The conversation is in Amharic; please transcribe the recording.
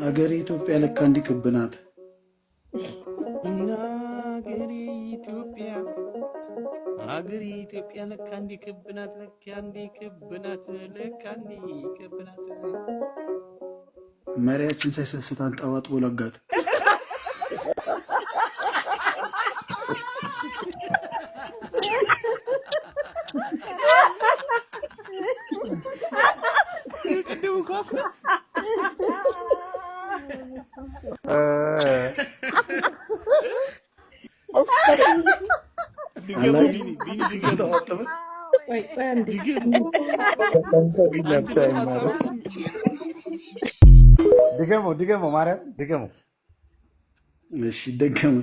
ሀገሬ ኢትዮጵያ ለካ እንዲህ ክብ ናት። ሀገሬ ኢትዮጵያ ሀገሬ ኢትዮጵያ ለካ እንዲህ ክብ ናት። ለካ እንዲህ ክብ ናት። ለካ እንዲህ ክብ ናት። መሪያችን ሳይሰስት አንጠባጥቦ ለጋት። ድገመው ማርያም ድገመው። እሺ ደገመ።